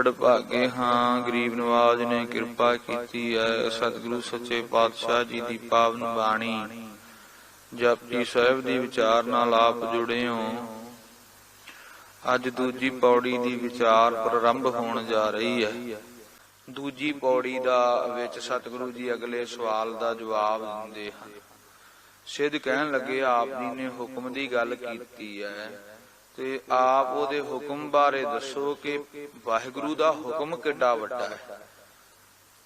ਵਡਭਾਗੇ ਹਾਂ ਗਰੀਬ ਨਵਾਜ ਨੇ ਕਿਰਪਾ ਕੀਤੀ ਹੈ। ਸਤਿਗੁਰੂ ਸੱਚੇ ਪਾਤਸ਼ਾਹ ਜੀ ਦੀ ਪਾਵਨ ਬਾਣੀ ਜਪਜੀ ਸਾਹਿਬ ਦੀ ਵਿਚਾਰ ਨਾਲ ਆਪ ਜੁੜੇ ਹੋ। ਅੱਜ ਦੂਜੀ ਪੌੜੀ ਦੀ ਵਿਚਾਰ ਪ੍ਰਾਰੰਭ ਹੋਣ ਜਾ ਰਹੀ ਹੈ। ਦੂਜੀ ਪੌੜੀ ਦਾ ਵਿੱਚ ਸਤਿਗੁਰੂ ਜੀ ਅਗਲੇ ਸਵਾਲ ਦਾ ਜਵਾਬ ਦਿੰਦੇ ਹਨ। ਸਿੱਧ ਕਹਿਣ ਲੱਗੇ ਆਪ ਜੀ ਨੇ ਹੁਕਮ ਦੀ ਗੱਲ ਕੀਤੀ ਹੈ ਤੇ ਆਪ ਉਹਦੇ ਹੁਕਮ ਬਾਰੇ ਦੱਸੋ ਕਿ ਵਾਹਿਗੁਰੂ ਦਾ ਹੁਕਮ ਕਿੱਡਾ ਵੱਡਾ ਹੈ।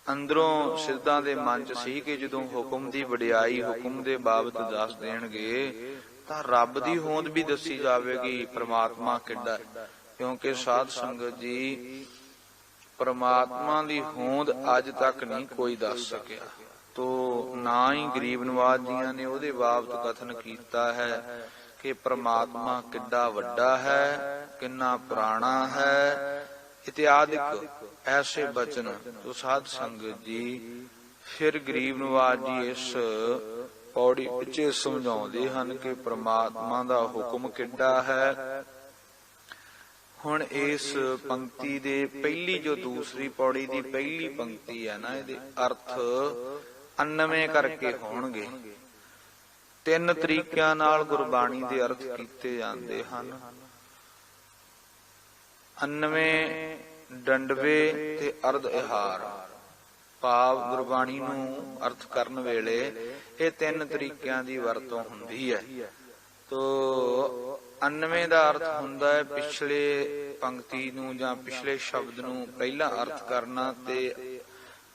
ਅੰਦਰੋਂ ਸਿੱਧਾਂ ਦੇ ਮਨ ਚ ਸੀ ਕਿ ਜਦੋਂ ਹੁਕਮ ਦੀ ਵਡਿਆਈ ਹੁਕਮ ਦੇ ਬਾਬਤ ਦੱਸ ਦੇਣਗੇ ਤਾਂ ਰੱਬ ਦੀ ਹੋਂਦ ਵੀ ਦੱਸੀ ਜਾਵੇਗੀ, ਪ੍ਰਮਾਤਮਾ ਕਿੱਡਾ ਹੈ। ਕਿਉਂਕਿ ਸਾਧ ਸੰਗਤ ਜੀ ਪ੍ਰਮਾਤਮਾ ਦੀ ਹੋਂਦ ਅੱਜ ਤੱਕ ਨਹੀਂ ਕੋਈ ਦੱਸ ਸਕਿਆ, ਤੋ ਨਾ ਹੀ ਗਰੀਬ ਨਵਾਜ ਜੀਆਂ ਨੇ ਉਹਦੇ ਬਾਬਤ ਕਥਨ ਕੀਤਾ ਹੈ ਕਿ ਪ੍ਰਮਾਤਮਾ ਕਿੱਡਾ ਵੱਡਾ ਹੈ, ਕਿੰਨਾ ਪੁਰਾਣਾ ਹੈ ਇਤਿਆਦਿਕ ਐਸੇ ਬਚਨ। ਤੋ ਸਾਧ ਸੰਗਤ ਜੀ ਫਿਰ ਗਰੀਬ ਨਵਾਜ ਜੀ ਇਸ ਪੌੜੀ ਵਿੱਚ ਸਮਝਾਉਂਦੇ ਹਨ ਕਿ ਪ੍ਰਮਾਤਮਾ ਦਾ ਹੁਕਮ ਕਿੱਡਾ ਹੈ। ਹੁਣ ਇਸ ਪੰਕਤੀ ਦੇ ਪਹਿਲੀ ਜੋ ਦੂਸਰੀ ਪੌੜੀ ਦੀ ਪਹਿਲੀ ਪੰਕਤੀ ਹੈ ਨਾ, ਇਹਦੇ ਅਰਥ 99 ਕਰਕੇ ਹੋਣਗੇ। 3 ਤਰੀਕਿਆਂ ਨਾਲ ਗੁਰਬਾਣੀ ਦੇ ਅਰਥ ਕੀਤੇ ਜਾਂਦੇ ਹਨ। 99 ਡੰਡਵੇ ਤੇ ਅਰਧ ਇਹਾਰ, ਭਾਵ ਗੁਰਬਾਣੀ ਨੂੰ ਅਰਥ ਕਰਨ ਵੇਲੇ ਇਹ 3 ਤਰੀਕਿਆਂ ਦੀ ਵਰਤੋਂ ਹੁੰਦੀ ਹੈ। ਤੋ 99 ਦਾ ਅਰਥ ਹੁੰਦਾ ਹੈ ਪਿਛਲੇ ਪੰਕਤੀ ਨੂੰ ਜਾਂ ਪਿਛਲੇ ਸ਼ਬਦ ਨੂੰ ਪਹਿਲਾਂ ਅਰਥ ਕਰਨਾ ਤੇ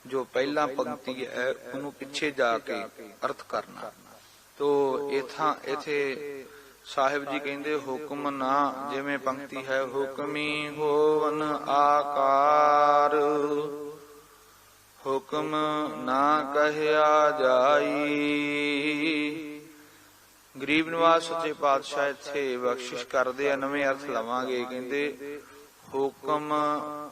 ਜੋ ਪਹਿਲਾਂ ਪੰਕਤੀ ਹੈ ਉਹਨੂੰ ਪਿੱਛੇ ਜਾ ਕੇ ਅਰਥ ਕਰਨਾ। ਤੋ ਇਥੇ ਸਾਹਿਬ ਜੀ ਕਹਿੰਦੇ ਹੁਕਮ ਨਾ, ਜਿਵੇਂ ਪੰਕਤੀ ਹੈ ਹੁਕਮੀ ਹੋਵਨ ਆਕਾਰ, ਹੁਕਮ ਨਾ ਕਹਿਆ ਜਾਈ। ਗਰੀਬ ਨਵਾਜ ਸੱਚੇ ਪਾਤਸ਼ਾਹ ਇੱਥੇ ਬਖਸ਼ਿਸ਼ ਕਰਦੇ 99 ਅਰਥ ਲਵਾਂਗੇ। ਕਹਿੰਦੇ ਹੁਕਮ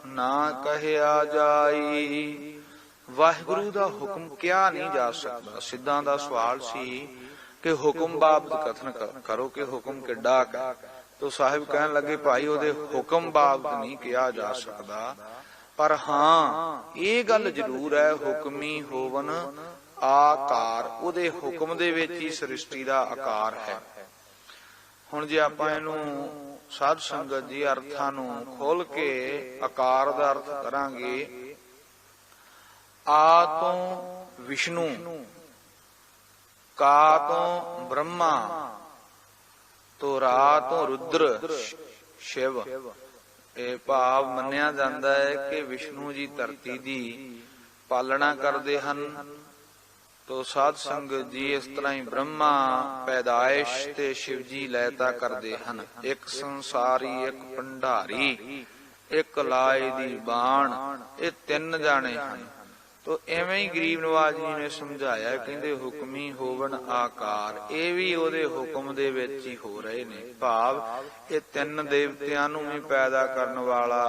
ਨਾ ਕਹਿਆ ਜਾਈ, ਵਾਹਿਗੁਰੂ ਦਾ ਹੁਕਮ ਕਿਹਾ ਨਹੀਂ ਜਾ ਸਕਦਾ। ਸਿੱਧਾਂ ਦਾ ਸਵਾਲ ਸੀ ਕਿ ਹੁਕਮ ਬਾਬਤ ਕਥਨ ਕਰੋ ਕਿ ਹੁਕਮ ਕਿੱਡਾ ਹੈ। ਤੋ ਸਾਹਿਬ ਕਹਿਣ ਲੱਗੇ ਭਾਈ ਉਹਦੇ ਹੁਕਮ ਬਾਬਤ ਨਹੀਂ ਕਿਹਾ ਜਾ ਸਕਦਾ, ਪਰ ਹਾਂ ਇਹ ਗੱਲ ਜ਼ਰੂਰ ਹੈ ਹੁਕਮੀ ਹੋਵਨ ਆਕਾਰ, ਉਹਦੇ ਹੁਕਮ ਦੇ ਵਿੱਚ ਹੀ ਸ੍ਰਿਸ਼ਟੀ ਦਾ ਆਕਾਰ ਹੈ। ਹੁਣ ਜੇ ਆਪਾਂ ਇਹਨੂੰ ਸਾਧ ਸੰਗਤ ਜੀ ਅਰਥਾਂ ਨੂੰ ਖੋਲ ਕੇ ਆਕਾਰ ਦਾ ਅਰਥ ਕਰਾਂਗੇ, ਆ ਤੋਂ ਵਿਸ਼ਨੂੰ, ਕਾ ਤੋਂ ਬ੍ਰਹਮਾ, ਤੋ ਰਾ ਤੋਂ ਰੁਦਰ ਸ਼ਿਵ। ਇਹ ਭਾਵ ਮੰਨਿਆ ਜਾਂਦਾ ਹੈ ਕਿ ਵਿਸ਼ਨੂੰ ਜੀ ਧਰਤੀ ਦੀ ਪਾਲਣਾ ਕਰਦੇ ਹਨ। ਤੋ ਸਾਧ ਸੰਗਤ ਜੀ ਇਸ ਤਰ੍ਹਾਂ ਹੀ ਬ੍ਰਹਮਾ ਪੈਦਾਇਸ਼ ਤੇ ਸ਼ਿਵ ਜੀ ਲੈਤਾ ਕਰਦੇ ਹਨ। ਇੱਕ ਸੰਸਾਰੀ, ਇੱਕ ਭੰਡਾਰੀ, ਇੱਕ ਲਾਏ ਦੀ ਬਾਣ, ਇਹ 3 ਜਾਣੇ ਹਨ। ਤੋ ਐਵੇਂ ਹੀ ਗਰੀਬ ਨਵਾਜ ਜੀ ਨੇ ਸਮਝਾਇਆ, ਕਹਿੰਦੇ ਹੁਕਮੀ ਹੋਵਨ ਆਕਾਰ, ਇਹ ਵੀ ਉਹਦੇ ਹੁਕਮ ਦੇ ਵਿੱਚ ਹੀ ਹੋ ਰਹੇ ਨੇ। ਭਾਵ ਇਹ 3 ਦੇਵਤਿਆਂ ਨੂੰ ਵੀ ਪੈਦਾ ਕਰਨ ਵਾਲਾ,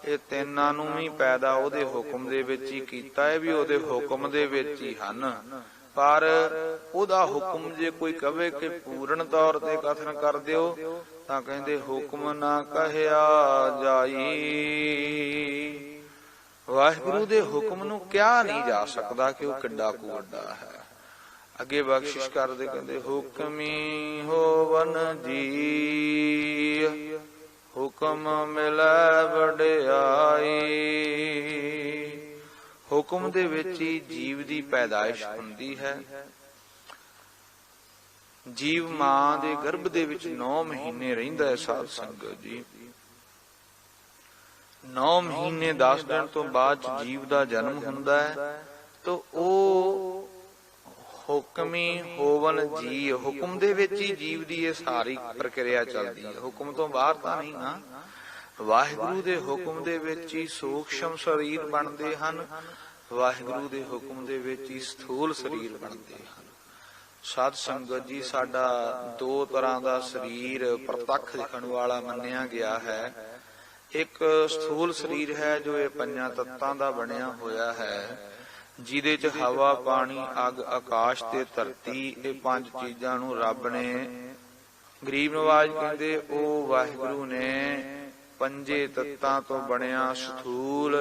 ਇਹ 3 ਨੂੰ ਵੀ ਪੈਦਾ ਉਹਦੇ ਹੁਕਮ ਦੇ ਵਿੱਚ ਹੀ ਕੀਤਾ ਹੈ, ਵੀ ਉਹਦੇ ਹੁਕਮ ਦੇ ਵਿੱਚ ਹੀ ਹਨ। ਪਰ ਉਹਦਾ ਹੁਕਮ ਜੇ ਕੋਈ ਕਵੇ ਕਿ ਪੂਰਨ ਤੌਰ ਤੇ ਕਥਨ ਕਰ ਦਿਓ ਤਾਂ ਕਹਿੰਦੇ ਹੁਕਮ ਨਾ ਕਹਿਆ ਜਾਈ, ਵਾਹਿਗੁਰੂ ਦੇ ਹੁਕਮ ਨੂੰ ਕਿਹਾ ਨਹੀਂ ਜਾ ਸਕਦਾ ਕਿ ਉਹ ਕਿੱਡਾ ਕੁ ਵੱਡਾ ਹੈ। ਅੱਗੇ ਬਖਸ਼ਿਸ਼ ਕਰਦੇ ਕਹਿੰਦੇ ਹੁਕਮੀ ਹੋਵਨ ਜੀ, ਹੁਕਮ ਮਿਲੈ ਵਡਿਆਈ। ਹੁਕਮ ਦੇ ਵਿੱਚ ਹੀ ਜੀਵ ਦੀ ਪੈਦਾਇਸ਼ ਹੁੰਦੀ ਹੈ। ਜੀਵ ਮਾਂ ਦੇ ਗਰਭ ਦੇ ਵਿੱਚ 9 ਮਹੀਨੇ ਰਹਿੰਦਾ ਹੈ। ਸਾਧ ਸੰਗਤ ਜੀ 9 ਮਹੀਨੇ 10 ਦਿਨ ਤੋਂ ਬਾਅਦ ਜੀਵ ਦਾ ਜਨਮ ਹੁੰਦਾ ਹੈ। ਤਾਂ ਉਹ ਹੁਕਮੀ ਹੋਵਨ ਜੀ, ਹੁਕਮ ਦੇ ਵਿੱਚ ਹੀ ਜੀਵ ਦੀ ਇਹ ਸਾਰੀ ਪ੍ਰਕਿਰਿਆ ਚੱਲਦੀ ਹੈ। ਹੁਕਮ ਤੋਂ ਬਾਹਰ ਤਾਂ ਨਹੀਂ ਨਾ। ਵਾਹਿਗੁਰੂ ਦੇ ਹੁਕਮ ਦੇ ਵਿੱਚ ਹੀ ਸੂਖਸ਼ਮ ਸਰੀਰ ਬਣਦੇ ਹਨ, ਵਾਹਿਗੁਰੂ ਦੇ ਹੁਕਮ ਦੇ ਵਿੱਚ ਹੀ ਸਥੂਲ ਸਰੀਰ ਬਣਦੇ ਹਨ। ਸਾਧ ਸੰਗਤ ਜੀ ਸਾਡਾ 2 ਤਰ੍ਹਾਂ ਦਾ ਸਰੀਰ ਪ੍ਰਤੱਖ ਦਿਖਣ ਵਾਲਾ ਮੰਨਿਆ ਗਿਆ ਹੈ। ਇੱਕ ਸਥੂਲ ਸਰੀਰ ਹੈ ਜੋ ਇਹ 5 ਤੱਤਾਂ ਦਾ ਬਣਿਆ ਹੋਇਆ ਹੈ, ਜਿਹਦੇ ਚ ਹਵਾ, ਪਾਣੀ, ਅੱਗ, ਆਕਾਸ਼ ਤੇ ਧਰਤੀ, ਇਹ 5 ਚੀਜ਼ਾਂ ਨੂੰ ਰੱਬ ਨੇ, ਗਰੀਬ ਨਵਾਜ ਕਹਿੰਦੇ ਉਹ ਵਾਹਿਗੁਰੂ ਨੇ ਪੰਜੇ ਤੱਤਾਂ ਤੋਂ ਬਣਿਆ ਸਥੂਲ,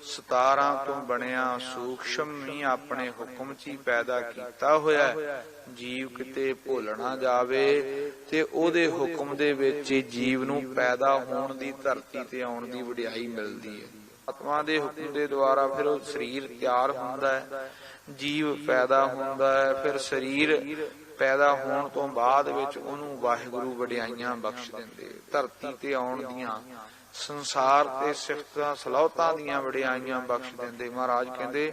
17 ਤੋਂ ਬਣਿਆ ਸੂਖਸ਼ਮ ਹੀ ਆਪਣੇ ਹੁਕਮ 'ਚ ਹੀ ਪੈਦਾ ਕੀਤਾ ਹੋਇਆ। ਜੀਵ ਕਿਤੇ ਭੁੱਲ ਨਾ ਜਾਵੇ ਤੇ ਉਹਦੇ ਹੁਕਮ ਦੇ ਵਿੱਚ ਜੀਵ ਨੂੰ ਪੈਦਾ ਹੋਣ ਦੀ, ਧਰਤੀ ਤੇ ਆਉਣ ਦੀ ਵਡਿਆਈ ਮਿਲਦੀ ਹੈ। ਆਤਮਾ ਦੇ ਹੁਕਮ ਦੇ ਦੁਆਰਾ ਫਿਰ ਉਹ ਸਰੀਰ ਤਿਆਰ ਹੁੰਦਾ ਹੈ, ਜੀਵ ਪੈਦਾ ਹੁੰਦਾ ਹੈ। ਫਿਰ ਸਰੀਰ ਪੈਦਾ ਹੋਣ ਤੋਂ ਬਾਅਦ ਵਿੱਚ ਉਹਨੂੰ ਵਾਹਿਗੁਰੂ ਵਡਿਆਈਆਂ ਬਖਸ਼ ਦਿੰਦੇ। ਧਰਤੀ ਤੇ ਆਉਣ ਦੀਆਂ, ਸੰਸਾਰ ਤੇ ਸਿਫਤਾਂ ਸਲਾਹਤਾਂ ਦੀਆਂ ਵਡਿਆਈਆਂ ਬਖਸ਼ ਦਿੰਦੇ। ਮਹਾਰਾਜ ਕਹਿੰਦੇ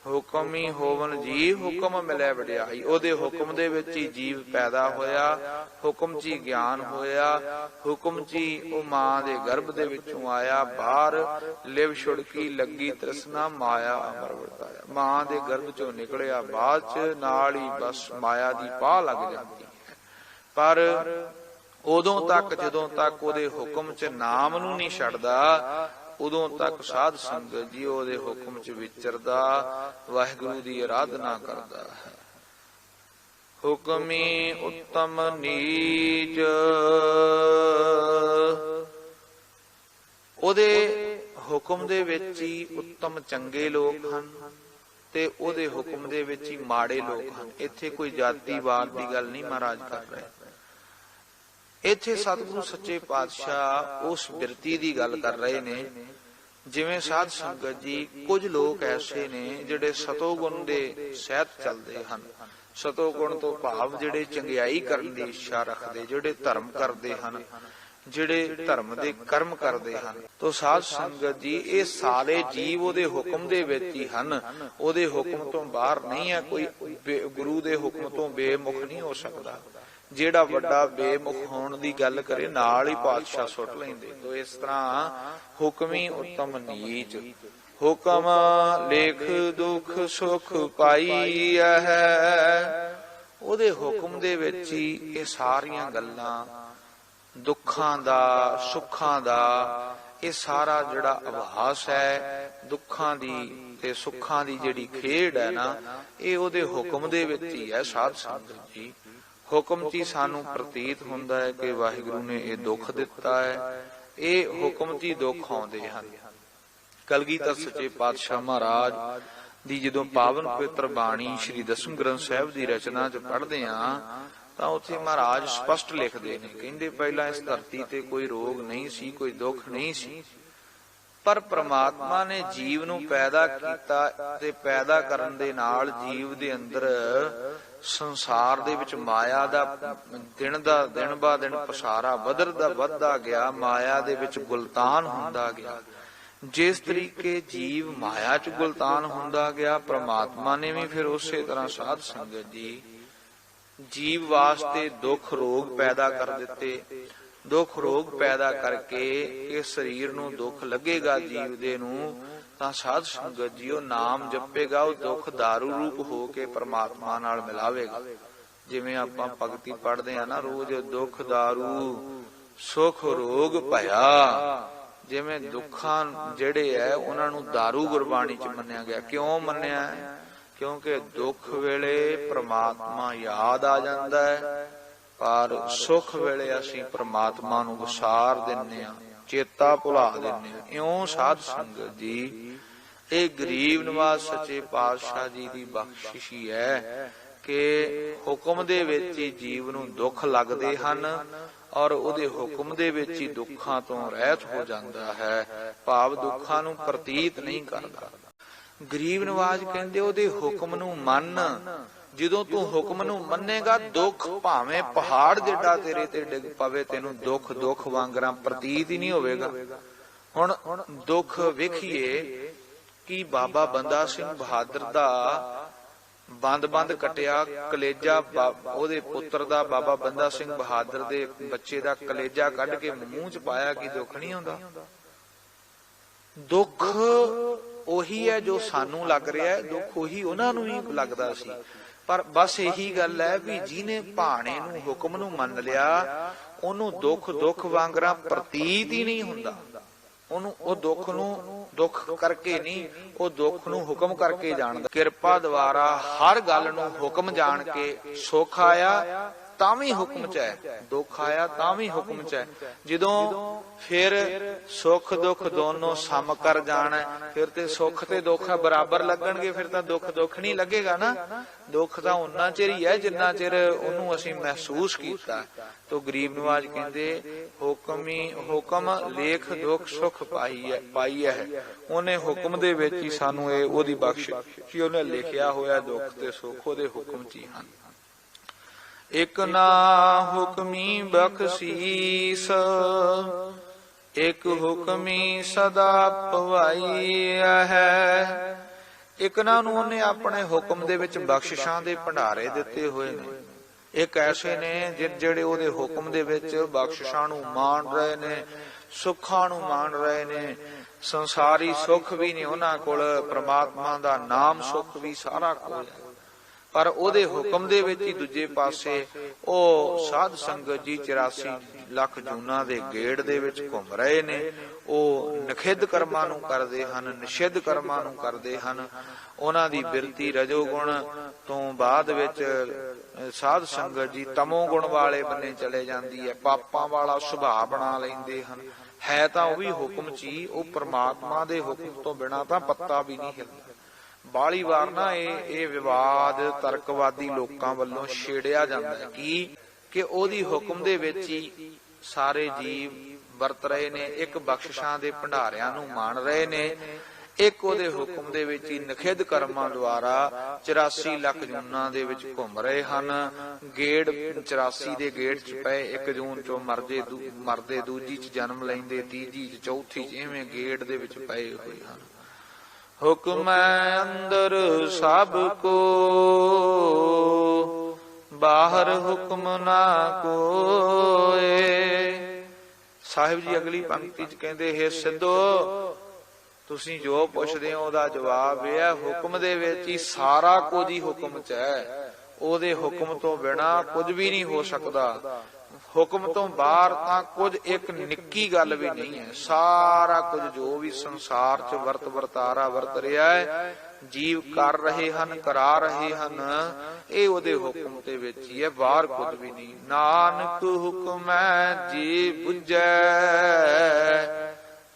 ਹੁਕਮ ਹੀ ਹੋਵਨ ਜੀ, ਹੁਕਮ ਮਿਲੇ ਵਡਿਆਈ। ਉਹਦੇ ਹੁਕਮ ਦੇ ਵਿੱਚ ਹੀ ਜੀਵ ਪੈਦਾ ਹੋਇਆ, ਹੁਕਮ 'ਚ ਹੀ ਗਿਆਨ ਹੋਇਆ, ਹੁਕਮ 'ਚ ਹੀ ਉਹ ਮਾਂ ਦੇ ਗਰਭ ਦੇ ਵਿੱਚੋਂ ਆਇਆ। ਬਾਹਰ ਲਿਵ ਛੁੜਕੀ ਲੱਗੀ ਤ੍ਰਿਸ਼ਨਾ, ਮਾਇਆ ਅਮਰ ਵਰਤਾਇਆ। ਮਾਂ ਦੇ ਗਰਭ 'ਚੋਂ ਨਿਕਲਿਆ, ਬਾਅਦ 'ਚ ਨਾਲ ਹੀ ਬਸ ਮਾਇਆ ਦੀ ਪਾਹ ਲੱਗ ਜਾਂਦੀ ਹੈ। ਪਰ ਉਦੋਂ ਤੱਕ ਜਦੋਂ ਤੱਕ ਉਹਦੇ ਹੁਕਮ 'ਚ ਨਾਮ ਨੂੰ ਨਹੀਂ ਛੱਡਦਾ, ਉਦੋਂ ਤੱਕ ਸਾਧ ਸੰਗਤ ਜੀ ਉਹਦੇ ਹੁਕਮ 'ਚ ਵਿਚਰਦਾ, ਵਾਹਿਗੁਰੂ ਦੀ ਆਰਾਧਨਾ ਕਰਦਾ ਹੈ। ਹੁਕਮੀ ਉੱਤਮ ਨੀਚ, ਉਹਦੇ ਹੁਕਮ ਦੇ ਵਿੱਚ ਹੀ ਉੱਤਮ ਚੰਗੇ ਲੋਕ ਹਨ ਤੇ ਉਹਦੇ ਹੁਕਮ ਦੇ ਵਿੱਚ ਹੀ ਮਾੜੇ ਲੋਕ ਹਨ। ਇੱਥੇ ਕੋਈ ਜਾਤੀਵਾਦ ਦੀ ਗੱਲ ਨਹੀਂ ਮਹਾਰਾਜ ਕਰ ਰਹੇ। ਇੱਥੇ ਸਤਿਗੁਰੂ ਸੱਚੇ ਪਾਤਸ਼ਾਹ ਉਸ ਬਿਰਤੀ ਦੀ ਗੱਲ ਕਰ ਰਹੇ ਨੇ। ਜਿਵੇਂ ਸਾਧ ਸੰਗਤ ਜੀ, ਕੁਝ ਲੋਕ ਐਸੇ ਨੇ ਜਿਹੜੇ ਸਤੋਗੁਣ ਦੇ ਸਹਿਤ ਚੱਲਦੇ ਹਨ। ਸਤੋਗੁਣ ਤੋਂ ਭਾਵ ਜਿਹੜੇ ਚੰਗਿਆਈ ਕਰਨ ਦੀ ਇੱਛਾ ਰੱਖਦੇ, ਜਿਹੜੇ ਧਰਮ ਕਰਦੇ ਹਨ, ਜਿਹੜੇ ਧਰਮ ਦੇ ਕਰਮ ਕਰਦੇ ਹਨ। ਤੋ ਸਾਧ ਸੰਗਤ ਜੀ, ਇਹ ਸਾਰੇ ਜੀਵ ਉਹਦੇ ਹੁਕਮ ਦੇ ਵਿੱਚ ਹੀ ਹਨ, ਉਹਦੇ ਹੁਕਮ ਤੋਂ ਬਾਹਰ ਨਹੀਂ ਹੈ। ਕੋਈ ਗੁਰੂ ਦੇ ਹੁਕਮ ਤੋਂ ਬੇਮੁਖ ਨਹੀਂ ਹੋ ਸਕਦਾ। ਜਿਹੜਾ ਵੱਡਾ ਬੇਮੁਖ ਹੋਣ ਦੀ ਗੱਲ ਕਰੇ, ਨਾਲ ਹੀ ਪਾਤਸ਼ਾਹ ਸੁੱਟ ਲੈਂਦੇ। ਤੋ ਇਸ ਤਰ੍ਹਾਂ ਹੁਕਮੀ ਉੱਤਮ ਨੀਚ, ਹੁਕਮ ਲੇਖ ਦੁਖ ਸੁਖ ਪਾਈ ਹੈ। ਉਹਦੇ ਹੁਕਮ ਦੇ ਵਿੱਚ ਹੀ ਇਹ ਸਾਰੀਆਂ ਗੱਲਾਂ, ਦੁੱਖਾਂ ਦਾ, ਸੁੱਖਾਂ ਦਾ, ਇਹ ਸਾਰਾ ਜਿਹੜਾ ਆਭਾਸ ਹੈ, ਦੁੱਖਾਂ ਦੀ ਤੇ ਸੁੱਖਾਂ ਦੀ ਜਿਹੜੀ ਖੇਡ ਹੈ ਨਾ, ਇਹ ਉਹਦੇ ਹੁਕਮ ਦੇ ਵਿੱਚ ਹੀ ਹੈ। ਸਾਧ ਸੰਗਤ ਜੀ, ਹੁਕਮ 'ਚ ਹੀ ਸਾਨੂੰ ਪ੍ਰਤੀਤ ਹੁੰਦਾ ਹੈ ਕਿ ਵਾਹਿਗੁਰੂ ਨੇ ਇਹ ਦੁੱਖ ਦਿੱਤਾ ਹੈ। ਇਹ ਹੁਕਮ 'ਚ ਹੀ ਦੁੱਖ ਆਉਂਦੇ ਹਨ। ਕਲਗੀਧਰ ਸੱਚੇ ਪਾਤਸ਼ਾਹ ਮਹਾਰਾਜ ਦੀ ਜਦੋਂ ਪਾਵਨ ਪਵਿੱਤਰ ਬਾਣੀ ਸ੍ਰੀ ਦਸਮ ਗ੍ਰੰਥ ਸਾਹਿਬ ਦੀ ਰਚਨਾ 'ਚ ਪੜ੍ਹਦੇ ਹਾਂ ਤਾਂ ਉੱਥੇ ਮਹਾਰਾਜ ਸਪਸ਼ਟ ਲਿਖਦੇ ਨੇ। ਕਹਿੰਦੇ ਪਹਿਲਾਂ ਇਸ ਧਰਤੀ ਤੇ ਕੋਈ ਰੋਗ ਨਹੀਂ ਸੀ, ਕੋਈ ਦੁੱਖ ਨਹੀਂ ਸੀ, ਪਰ ਪ੍ਰਮਾਤਮਾ ਨੇ ਜੀਵ ਨੂੰ ਪੈਦਾ ਕੀਤਾ ਤੇ ਪੈਦਾ ਕਰਨ ਦੇ ਨਾਲ ਜੀਵ ਦੇ ਅੰਦਰ ਸੰਸਾਰ ਦੇ ਵਿੱਚ ਮਾਇਆ ਦਾ ਦਿਨ ਬਾ ਦਿਨ ਪਸਾਰਾ ਵੱਧਦਾ ਗਿਆ। ਮਾਇਆ ਦੇ ਵਿੱਚ ਗੁਲਤਾਨ ਹੁੰਦਾ ਗਿਆ। ਜਿਸ ਤਰੀਕੇ ਜੀਵ ਮਾਇਆ 'ਚ ਗੁਲਤਾਨ ਹੁੰਦਾ ਗਿਆ, ਪ੍ਰਮਾਤਮਾ ਨੇ ਵੀ ਫਿਰ ਉਸੇ ਤਰ੍ਹਾਂ ਸਾਧ ਸੰਗਤ ਜੀ ਜੀਵ ਵਾਸਤੇ ਦੁੱਖ ਰੋਗ ਪੈਦਾ ਕਰ ਦਿੱਤੇ। ਦੁੱਖ ਰੋਗ ਪੈਦਾ ਕਰਕੇ ਇਸ ਸਰੀਰ ਨੂੰ ਦੁੱਖ ਲੱਗੇਗਾ ਜੀਵ ਦੇ ਨੂੰ, ਤਾਂ ਸਾਧ ਸੰਗਤ ਜੀ ਉਹ ਨਾਮ ਜਪੇਗਾ, ਉਹ ਦੁੱਖ ਦਾਰੂ ਰੂਪ ਹੋ ਕੇ ਪ੍ਰਮਾਤਮਾ ਨਾਲ ਮਿਲਾਵੇਗਾ। ਜਿਵੇਂ ਆਪਾਂ ਭਗਤੀ ਪੜ੍ਹਦੇ ਆ ਨਾ ਰੋਜ਼, ਦੁੱਖ ਦਾਰੂ ਸੁਖ ਰੋਗ ਭਇਆ। ਜਿਵੇਂ ਦੁੱਖਾਂ ਜਿਹੜੇ ਹੈ ਉਹਨਾਂ ਨੂੰ ਦਾਰੂ ਗੁਰਬਾਣੀ 'ਚ ਮੰਨਿਆ ਗਿਆ। ਕਿਉਂ ਮੰਨਿਆ? ਕਿਉਂਕਿ ਦੁੱਖ ਵੇਲੇ ਪ੍ਰਮਾਤਮਾ ਯਾਦ ਆ ਜਾਂਦਾ ਹੈ, ਪਰ ਸੁਖ ਵੇਲੇ ਅਸੀਂ ਪ੍ਰਮਾਤਮਾ ਨੂੰ ਵਿਸਾਰ ਦਿੰਨੇ ਆ, ਚੇਤਾ ਭੁਲਾ ਦਿੰਨੇ ਆ। ਇਉਂ ਸਾਧ ਸੰਗਤ ਜੀ, ਇਹ ਗਰੀਬ ਨਿਵਾਜ ਸੱਚੇ ਪਾਤਸ਼ਾਹ ਜੀ ਦੀ ਬਖਸ਼ਿਸ਼ ਹੀ ਹੈ ਕਿ ਹੁਕਮ ਦੇ ਵਿੱਚ ਹੀ ਜੀਵ ਨੂੰ ਦੁੱਖ ਲੱਗਦੇ ਹਨ ਔਰ ਉਹਦੇ ਹੁਕਮ ਦੇ ਵਿੱਚ ਹੀ ਦੁੱਖਾਂ ਤੋਂ ਰਹਿਤ ਹੋ ਜਾਂਦਾ ਹੈ, ਭਾਵ ਦੁੱਖਾਂ ਨੂੰ ਪ੍ਰਤੀਤ ਨਹੀਂ ਕਰਦਾ। ਗਰੀਬ ਨਿਵਾਜ ਕਹਿੰਦੇ ਉਹਦੇ ਹੁਕਮ ਨੂੰ ਮੰਨ। ਜਦੋਂ ਤੂੰ ਹੁਕਮ ਨੂੰ ਮੰਨੇਗਾ, ਦੁੱਖ ਭਾਵੇਂ ਪਹਾੜ ਜਿੱਡਾ ਤੇਰੇ ਤੇ ਡਿੱਗ ਪਵੇ, ਤੈਨੂੰ ਦੁੱਖ ਵਾਂਗਰਾ ਪ੍ਰਤੀਤ ਹੀ ਨਹੀਂ ਹੋਵੇਗਾ। ਹੁਣ ਦੁੱਖ ਵੇਖੀਏ ਕਿ ਬਾਬਾ ਬੰਦਾ ਸਿੰਘ ਬਹਾਦਰ ਦਾ ਬੰਦ ਕਟਿਆ ਕਲੇਜਾ, ਉਹਦੇ ਪੁੱਤਰ ਦਾ, ਬਾਬਾ ਬੰਦਾ ਸਿੰਘ ਬਹਾਦਰ ਦੇ ਬੱਚੇ ਦਾ ਕਲੇਜਾ ਕੱਢ ਕੇ ਮੂੰਹ 'ਚ ਪਾਇਆ। ਕੀ ਦੁੱਖ ਨਹੀਂ ਹੁੰਦਾ? ਦੁੱਖ ਉਹੀ ਹੈ ਜੋ ਸਾਨੂੰ ਲੱਗ ਰਿਹਾ ਹੈ, ਦੁੱਖ ਉਹੀ ਉਹਨਾਂ ਨੂੰ ਹੀ ਲੱਗਦਾ ਸੀ। ਪਰ ਬਸ ਇਹੀ ਗੱਲ ਹੈ ਵੀ ਜਿਹਨੇ ਭਾਣੇ ਨੂੰ, ਹੁਕਮ ਨੂੰ ਮੰਨ ਲਿਆ, ਉਹਨੂੰ ਦੁੱਖ ਵਾਂਗਰਾ ਪ੍ਰਤੀਤ ਹੀ ਨਹੀਂ ਹੁੰਦਾ। ਉਹਨੂੰ ਉਹ ਦੁੱਖ ਨੂੰ ਦੁੱਖ ਕਰਕੇ ਨਹੀਂ, ਉਹ ਦੁੱਖ ਨੂੰ ਹੁਕਮ ਕਰਕੇ ਜਾਣਦਾ। ਕਿਰਪਾ ਦੁਆਰਾ ਹਰ ਗੱਲ ਨੂੰ ਹੁਕਮ ਜਾਣ ਕੇ ਸੁੱਖ ਆਇਆ, ਤਾਂ ਵੀ ਹੁਕਮ ਚ ਹੈ, ਦੁੱਖ ਆਇਆ ਤਾਂ ਵੀ ਹੁਕਮ ਚ ਹੈ। ਜਦੋਂ ਫਿਰ ਸੁੱਖ ਦੁੱਖ ਦੋਨੋਂ ਸਮ ਕਰ ਜਾਣਾ, ਫਿਰ ਤੇ ਸੁੱਖ ਤੇ ਦੁੱਖ ਬਰਾਬਰ ਲੱਗਣਗੇ, ਫਿਰ ਤਾਂ ਦੁੱਖ ਦੁੱਖ ਨਹੀਂ ਲੱਗੇਗਾ ਨਾ। ਦੁੱਖ ਤਾਂ ਉਨਾ ਚਿਰ ਹੀ ਹੈ ਜਿੰਨਾ ਚਿਰ ਉਹਨੂੰ ਅਸੀਂ ਮਹਿਸੂਸ ਕੀਤਾ। ਤੋ ਗਰੀਬ ਨਵਾਜ ਕਹਿੰਦੇ ਹੁਕਮ ਲੇਖ ਦੁੱਖ ਸੁੱਖ ਪਾਈ ਹੈ। ਉਹਨੇ ਹੁਕਮ ਦੇ ਵਿੱਚ ਹੀ ਸਾਨੂੰ ਇਹ ਉਹਦੀ ਬਖਸ਼ ਕਿ ਉਹਨੇ ਲਿਖਿਆ ਹੋਇਆ ਦੁੱਖ ਤੇ ਸੁੱਖ ਉਹਦੇ ਹੁਕਮ ਚ ਹੀ ਹਨ। ਇਕ ਨਾ ਹੁਕਮੀ ਬਖਸ਼ੀਸ, ਇਕ ਹੁਕਮੀ ਸਦਾ ਭਵਾਈ ਹੈ। ਇੱਕ ਨਾ ਨੂੰ ਉਹਨੇ ਆਪਣੇ ਹੁਕਮ ਦੇ ਵਿੱਚ ਬਖਸ਼ਿਸ਼ਾਂ ਦੇ ਭੰਡਾਰੇ ਦਿੱਤੇ ਹੋਏ ਨੇ। ਇੱਕ ਐਸੇ ਨੇ ਜਿਹੜੇ ਉਹਦੇ ਹੁਕਮ ਦੇ ਵਿੱਚ ਬਖਸ਼ਿਸ਼ਾਂ ਨੂੰ ਮਾਣ ਰਹੇ ਨੇ, ਸੁੱਖਾਂ ਨੂੰ ਮਾਣ ਰਹੇ ਨੇ। ਸੰਸਾਰੀ ਸੁੱਖ ਵੀ ਨਹੀਂ ਉਹਨਾਂ ਕੋਲ, ਪ੍ਰਮਾਤਮਾ ਦਾ ਨਾਮ ਸੁੱਖ ਵੀ ਸਾਰਾ ਕੋਲ ਹੈ। ਪਰ ਉਹਦੇ ਹੁਕਮ ਦੇ ਵਿੱਚ ਹੀ ਦੂਜੇ ਪਾਸੇ ਉਹ ਸਾਧ ਸੰਗਤ ਜੀ 84 ਲੱਖ ਜੂਨਾਂ ਦੇ ਗੇੜ ਦੇ ਵਿੱਚ ਘੁੰਮ ਰਹੇ ਨੇ। ਉਹ ਨਖਿੱਧ ਕਰਮਾਂ ਨੂੰ ਕਰਦੇ ਹਨ, ਨਿਸ਼ਿੱਧ ਕਰਮਾਂ ਨੂੰ ਕਰਦੇ ਹਨ। ਉਹਨਾਂ ਦੀ ਬਿਰਤੀ ਰਜੋ ਗੁਣ ਤੋਂ ਬਾਅਦ ਵਿੱਚ ਸਾਧ ਸੰਗਤ ਜੀ ਤਮੋ ਗੁਣ ਵਾਲੇ ਬੰਨੇ ਚਲੇ ਜਾਂਦੀ ਹੈ, ਪਾਪਾਂ ਵਾਲਾ ਸੁਭਾਅ ਬਣਾ ਲੈਂਦੇ ਹਨ। ਹੈ ਤਾਂ ਉਹ ਵੀ ਹੁਕਮ ਚ ਹੀ, ਉਹ ਪ੍ਰਮਾਤਮਾ ਦੇ ਹੁਕਮ ਤੋਂ ਬਿਨਾਂ ਤਾਂ ਪੱਤਾ ਵੀ ਨਹੀਂ ਹਿਲਦਾ। ਬਾਹਲੀ ਵਾਰ ਨਾ ਇਹ ਵਿਵਾਦ ਤਰਕਵਾਦੀ ਲੋਕਾਂ ਵੱਲੋਂ ਛੇੜਿਆ ਜਾਂਦਾ ਹੈ ਕਿ ਉਹਦੀ ਹੁਕਮ ਦੇ ਵਿੱਚ ਹੀ ਸਾਰੇ ਜੀਵ ਵਰਤ ਰਹੇ ਨੇ, ਇੱਕ ਬਖਸ਼ਿਸ਼ਾਂ ਦੇ ਭੰਡਾਰਿਆਂ ਨੂੰ ਮਾਣ ਰਹੇ ਨੇ, ਇੱਕ ਉਹਦੇ ਹੁਕਮ ਦੇ ਵਿੱਚ ਹੀ ਨਖਿੱਧ ਕਰਮਾਂ ਦੁਆਰਾ 84 ਲੱਖ ਜੂਨਾਂ ਦੇ ਵਿੱਚ ਘੁੰਮ ਰਹੇ ਹਨ। ਗੇੜ 84 ਦੇ ਗੇੜ ਚ ਪਏ, 1 ਜੂਨ ਚੋਂ ਮਰਦੇ, ਦੂਜੀ ਚ ਜਨਮ ਲੈਂਦੇ, ਤੀਜੀ ਚ, ਚੌਥੀ ਚ, ਇਵੇਂ ਗੇੜ ਦੇ ਵਿੱਚ ਪਏ ਹੋਏ ਹਨ। ਹੁਕਮ ਅੰਦਰ ਸਭ ਕੋ, ਬਾਹਰ ਹੁਕਮ ਨਾ ਕੋਏ। ਸਾਹਿਬ ਜੀ ਅਗਲੀ ਪੰਕਤੀ ਚ ਕਹਿੰਦੇ, ਹੇ ਸਿੱਧੋ ਤੁਸੀਂ ਜੋ ਪੁੱਛਦੇ ਹੋ ਉਹਦਾ ਜਵਾਬ ਇਹ ਹੈ, ਹੁਕਮ ਦੇ ਵਿੱਚ ਹੀ ਸਾਰਾ ਕੁਝ ਹੀ ਹੁਕਮ ਚ ਹੈ। ਉਹਦੇ ਹੁਕਮ ਤੋਂ ਬਿਨਾਂ ਕੁਝ ਵੀ ਨਹੀਂ ਹੋ ਸਕਦਾ। ਹੁਕਮ ਤੋਂ ਬਾਹਰ ਤਾਂ ਕੁਝ ਇੱਕ ਨਿੱਕੀ ਗੱਲ ਵੀ ਨਹੀਂ ਹੈ। ਸਾਰਾ ਕੁਝ ਜੋ ਵੀ ਸੰਸਾਰ ਚ ਵਰਤਾਰਾ ਵਰਤ ਰਿਹਾ ਹੈ, ਜੀਵ ਕਰ ਰਹੇ ਹਨ, ਕਰਾ ਰਹੇ ਹਨ, ਇਹ ਉਹਦੇ ਹੁਕਮ ਦੇ ਵਿੱਚ ਹੀ ਹੈ, ਬਾਹਰ ਕੁਝ ਵੀ ਨਹੀਂ। ਨਾਨਕ ਹੁਕਮੈ ਜੀ ਬੁਝੈ,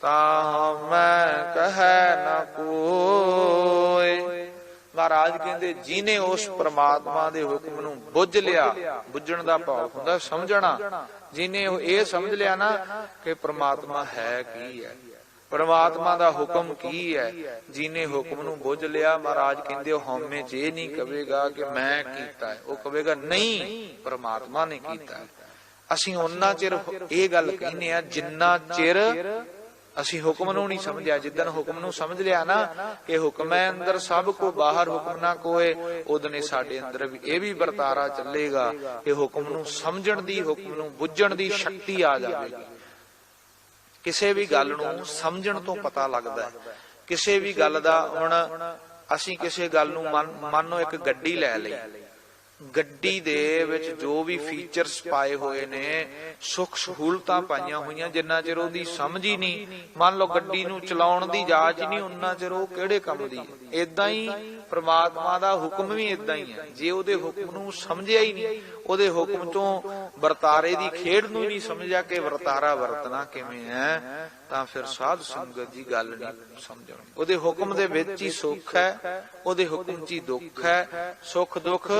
ਤਾਂ ਮੈਂ ਕਹੈ ਨਾ ਕੋਇ। ਮਹਾਰਾਜ ਕਹਿੰਦੇ ਜਿਹਨੇ ਉਸ ਪ੍ਰਮਾਤਮਾ ਦੇ ਹੁਕਮ ਨੂੰ ਬੁੱਝ ਲਿਆ, ਬੁੱਝਣ ਦਾ ਭਾਵ ਹੁੰਦਾ ਸਮਝਣਾ, ਜਿਹਨੇ ਇਹ ਸਮਝ ਲਿਆ ਨਾ ਕਿ ਪ੍ਰਮਾਤਮਾ ਹੈ ਕੀ ਹੈ, ਪ੍ਰਮਾਤਮਾ ਦਾ ਹੁਕਮ ਕੀ ਹੈ, ਜਿਹਨੇ ਹੁਕਮ ਨੂੰ ਬੁੱਝ ਲਿਆ, ਮਹਾਰਾਜ ਕਹਿੰਦੇ ਉਹ ਹਉਮੈ ਚ ਇਹ ਨਹੀਂ ਕਹੇਗਾ ਕਿ ਮੈਂ ਕੀਤਾ ਹੈ, ਉਹ ਕਹੇਗਾ ਨਹੀਂ ਪ੍ਰਮਾਤਮਾ ਨੇ ਕੀਤਾ ਹੈ। ਅਸੀਂ ਉਹਨਾਂ ਚਿਰ ਇਹ ਗੱਲ ਕਹਿੰਦੇ ਆ ਜਿੰਨਾ ਚਿਰ ਅਸੀਂ ਹੁਕਮ ਨੂੰ ਨਹੀਂ ਸਮਝਿਆ। ਜਿੱਦਣ ਹੁਕਮ ਨੂੰ ਸਮਝ ਲਿਆ ਨਾ ਕਿ ਹੁਕਮ ਹੈ ਅੰਦਰ ਸਭ ਕੋ, ਬਾਹਰ ਹੁਕਮ ਨਾ ਕੋਏ, ਉਦਨੇ ਸਾਡੇ ਅੰਦਰ ਵੀ ਇਹ ਵੀ ਵਰਤਾਰਾ ਚੱਲੇਗਾ ਕਿ ਹੁਕਮ ਨੂੰ ਸਮਝਣ ਦੀ, ਹੁਕਮ ਨੂੰ ਬੁੱਝਣ ਦੀ ਸ਼ਕਤੀ ਆ ਜਾਵੇਗੀ। ਕਿਸੇ ਵੀ ਗੱਲ ਨੂੰ ਸਮਝਣ ਤੋਂ ਪਤਾ ਲੱਗਦਾ ਹੈ। ਕਿਸੇ ਵੀ ਗੱਲ ਦਾ, ਹੁਣ ਅਸੀਂ ਕਿਸੇ ਗੱਲ ਨੂੰ ਮੰਨੋ ਇੱਕ ਗੱਡੀ ਲੈ ਲਈ, ਗੱਡੀ ਦੇ ਵਿੱਚ ਜੋ ਵੀ ਫੀਚਰਸ ਪਾਏ ਹੋਏ ਨੇ, ਸੁੱਖ ਸਹੂਲਤਾਂ ਪਾਈਆਂ ਹੋਈਆਂ, ਜਿੰਨਾ ਚਿਰ ਉਹਦੀ ਸਮਝ ਹੀ ਨਹੀਂ, ਮੰਨ ਲਓ ਗੱਡੀ ਨੂੰ ਚਲਾਉਣ ਦੀ ਜਾਚ ਹੀ ਨਹੀਂ, ਉਹਨਾਂ ਚਿਰ ਉਹ ਕਿਹੜੇ ਕੰਮ ਦੀ ਹੈ। ਏਦਾਂ ਹੀ ਪ੍ਰਮਾਤਮਾ ਦਾ ਹੁਕਮ ਵੀ ਏਦਾਂ ਹੀ ਹੈ। ਜੇ ਉਹਦੇ ਹੁਕਮ ਨੂੰ ਸਮਝਿਆ ਹੀ ਨਹੀਂ, ਉਹਦੇ ਹੁਕਮ ਤੋਂ ਵਰਤਾਰੇ ਦੀ ਖੇਡ ਨੂੰ ਨਹੀਂ ਸਮਝਿਆ ਕਿ ਵਰਤਾਰਾ ਵਰਤਣਾ ਕਿਵੇਂ ਹੈ, ਤਾਂ ਫਿਰ ਸਾਧ ਸੰਗਤ ਦੀ ਗੱਲ ਨਹੀਂ ਸਮਝਣੀ। ਉਹਦੇ ਹੁਕਮ ਦੇ ਵਿੱਚ ਹੀ ਸੁੱਖ ਹੈ, ਉਹਦੇ ਹੁਕਮ ਚ ਹੀ ਦੁੱਖ ਹੈ। ਸੁੱਖ ਦੁੱਖ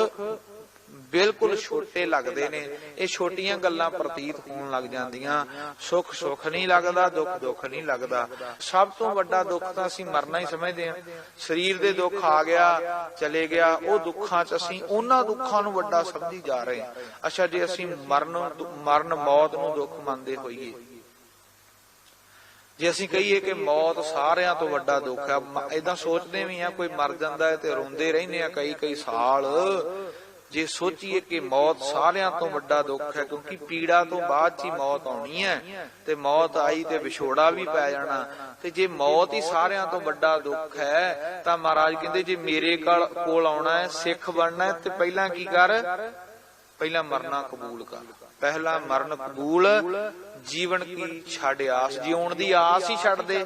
ਬਿਲਕੁਲ ਛੋਟੇ ਲੱਗਦੇ ਨੇ, ਇਹ ਛੋਟੀਆਂ ਗੱਲਾਂ ਪ੍ਰਤੀਤ ਹੋਣ ਲੱਗ ਜਾਂਦੀਆਂ। ਸੁੱਖ ਸੁੱਖ ਨਹੀਂ ਲੱਗਦਾ, ਦੁੱਖ ਦੁੱਖ ਨਹੀਂ ਲੱਗਦਾ। ਸਭ ਤੋਂ ਵੱਡਾ ਦੁੱਖ ਤਾਂ ਅਸੀਂ ਮਰਨਾ ਹੀ ਸਮਝਦੇ ਹਾਂ। ਸਰੀਰ ਦੇ ਦੁੱਖ ਆ ਗਿਆ, ਚਲੇ ਗਿਆ, ਉਹ ਦੁੱਖਾਂ ਚ ਅਸੀਂ ਉਹਨਾਂ ਦੁੱਖਾਂ ਨੂੰ ਵੱਡਾ ਸਮਝੀ ਜਾ ਰਹੇ ਹਾਂ। ਅੱਛਾ, ਜੇ ਅਸੀਂ ਮਰਨ ਮੌਤ ਨੂੰ ਦੁੱਖ ਮੰਨਦੇ ਹੋਈਏ, ਜੇ ਅਸੀਂ ਕਹੀਏ ਕਿ ਮੌਤ ਸਾਰਿਆਂ ਤੋਂ ਵੱਡਾ ਦੁੱਖ ਹੈ, ਏਦਾਂ ਸੋਚਦੇ ਵੀ ਆ, ਕੋਈ ਮਰ ਜਾਂਦਾ ਹੈ ਤੇ ਰੋਂਦੇ ਰਹਿੰਦੇ ਆ ਕਈ ਸਾਲ। ਜੇ ਸੋਚੀਏ ਕਿ ਮੌਤ ਸਾਰਿਆਂ ਤੋਂ ਵੱਡਾ ਦੁੱਖ ਹੈ, ਕਿਉਂਕਿ ਪੀੜਾ ਤੋਂ ਬਾਅਦ ਚ ਹੀ ਮੌਤ ਆਉਣੀ ਹੈ, ਤੇ ਮੌਤ ਆਈ ਤੇ ਵਿਛੋੜਾ ਵੀ ਪੈ ਜਾਣਾ, ਤੇ ਜੇ ਮੌਤ ਹੀ ਸਾਰਿਆਂ ਤੋਂ ਵੱਡਾ ਦੁੱਖ ਹੈ, ਤਾਂ ਮਹਾਰਾਜ ਕਹਿੰਦੇ ਜੇ ਮੇਰੇ ਕੋਲ ਆਉਣਾ ਹੈ, ਸਿੱਖ ਬਣਨਾ ਹੈ, ਤੇ ਪਹਿਲਾਂ ਕੀ ਕਰ, ਪਹਿਲਾਂ ਮਰਨਾ ਕਬੂਲ ਕਰ। ਪਹਿਲਾ ਮਰਨ ਕਬੂਲ, ਜੀਵਨ ਕੀ ਛੱਡ ਆਸ, ਜਿਉਣ ਦੀ ਆਸ ਹੀ ਛੱਡ ਦੇ।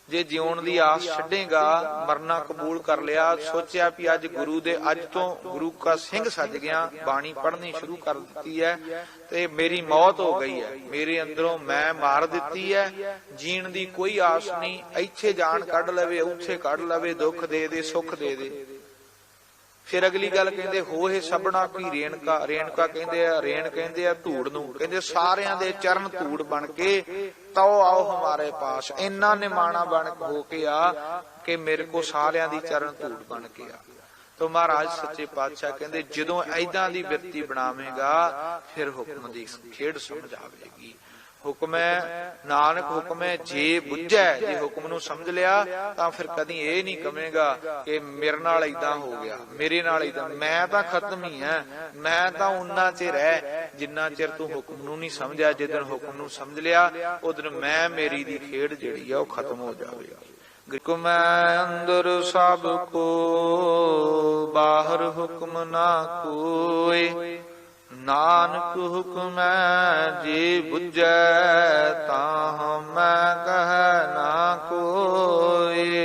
ਜੇ ਜਿਉਣ ਦੀ ਆਸ ਛੱਡੇਗਾ, ਮਰਨਾ ਕਬੂਲ ਕਰ ਲਿਆ, ਸੋਚਿਆ ਵੀ ਅੱਜ ਗੁਰੂ ਦੇ, ਅੱਜ ਤੋਂ ਗੁਰੂ ਕਾ ਸਿੰਘ ਸੱਜ ਗਿਆ, ਬਾਣੀ ਪੜ੍ਹਨੀ ਸ਼ੁਰੂ ਕਰ ਦਿੱਤੀ ਹੈ ਤੇ ਮੇਰੀ ਮੌਤ ਹੋ ਗਈ ਹੈ, ਮੇਰੇ ਅੰਦਰੋਂ ਮੈਂ ਮਾਰ ਦਿੱਤੀ ਹੈ, ਜੀਣ ਦੀ ਕੋਈ ਆਸ ਨਹੀਂ, ਇੱਥੇ ਜਾਨ ਕੱਢ ਲਵੇ, ਉੱਥੇ ਕੱਢ ਲਵੇ, ਦੁੱਖ ਦੇ ਦੇ, ਸੁੱਖ ਦੇ ਦੇ। ਫਿਰ ਅਗਲੀ ਗੱਲ ਕਹਿੰਦੇ ਹੋਏ ਸਭਨਾ ਕੀ ਰੇਣਕਾ, ਰੇਣਕਾ ਕਹਿੰਦੇ ਆ, ਰੇਣ ਕਹਿੰਦੇ ਆ ਧੂੜ ਨੂੰ, ਕਹਿੰਦੇ ਸਾਰਿਆਂ ਦੇ ਚਰਨ ਧੂੜ ਬਣ ਕੇ ਤਉ ਆਓ ਹਮਾਰੇ ਪਾਸ, ਇੰਨਾ ਨਿਮਾਣਾ ਬਣ ਹੋ ਕੇ ਆ ਕਿ ਮੇਰੇ ਕੋ ਸਾਰਿਆਂ ਦੀ ਚਰਨ ਧੂੜ ਬਣ ਕੇ ਆ। ਤੋ ਮਹਾਰਾਜ ਸੱਚੇ ਪਾਤਸ਼ਾਹ ਕਹਿੰਦੇ ਜਦੋਂ ਏਦਾਂ ਦੀ ਬਿਰਤੀ ਬਣਾਵੇਂਗਾ ਫਿਰ ਹੁਕਮ ਦੀ ਖੇਡ ਸਮਝ ਆਵੇਗੀ। ਹੁਕਮ ਹੈ ਨਾਨਕ, ਹੁਕਮ ਹੈ ਜੇ ਬੁੱਝੈ, ਜੇ ਹੁਕਮ ਨੂੰ ਸਮਝ ਲਿਆ ਤਾਂ ਫਿਰ ਕਦੀ ਇਹ ਨਹੀਂ ਕਹੇਗਾ ਕਿ ਮੇਰੇ ਨਾਲ ਏਦਾਂ ਹੋ ਗਿਆ, ਮੇਰੇ ਨਾਲ ਏਦਾਂ, ਮੈਂ ਤਾਂ ਖਤਮ ਹੀ ਹਾਂ, ਮੈਂ ਤਾਂ ਉਨਾ ਚਿਰ ਹੈ ਜਿੰਨਾ ਚਿਰ ਤੂੰ ਹੁਕਮ ਨੂੰ ਨਹੀਂ ਸਮਝਿਆ। ਜਿੱਦਣ ਹੁਕਮ ਨੂੰ ਸਮਝ ਲਿਆ ਉਦਣ ਮੈਂ ਮੇਰੀ ਦੀ ਖੇਡ ਜਿਹੜੀ ਆ ਉਹ ਖਤਮ ਹੋ ਜਾਵੇਗੀ। ਹੁਕਮ ਅੰਦਰ ਸਭ ਕੋ, ਬਾਹਰ ਹੁਕਮ ਨਾ ਕੋਇ, ਨਾਨਕ ਹੁਕਮੈ ਜੇ ਬੁੱਝੈ, ਤਾਂ ਮੈਂ ਕਹਿ ਨਾ ਕੋਇ।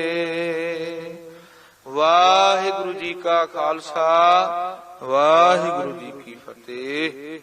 ਵਾਹਿਗੁਰੂ ਜੀ ਕਾ ਖਾਲਸਾ, ਵਾਹਿਗੁਰੂ ਜੀ ਕੀ ਫਤਿਹ।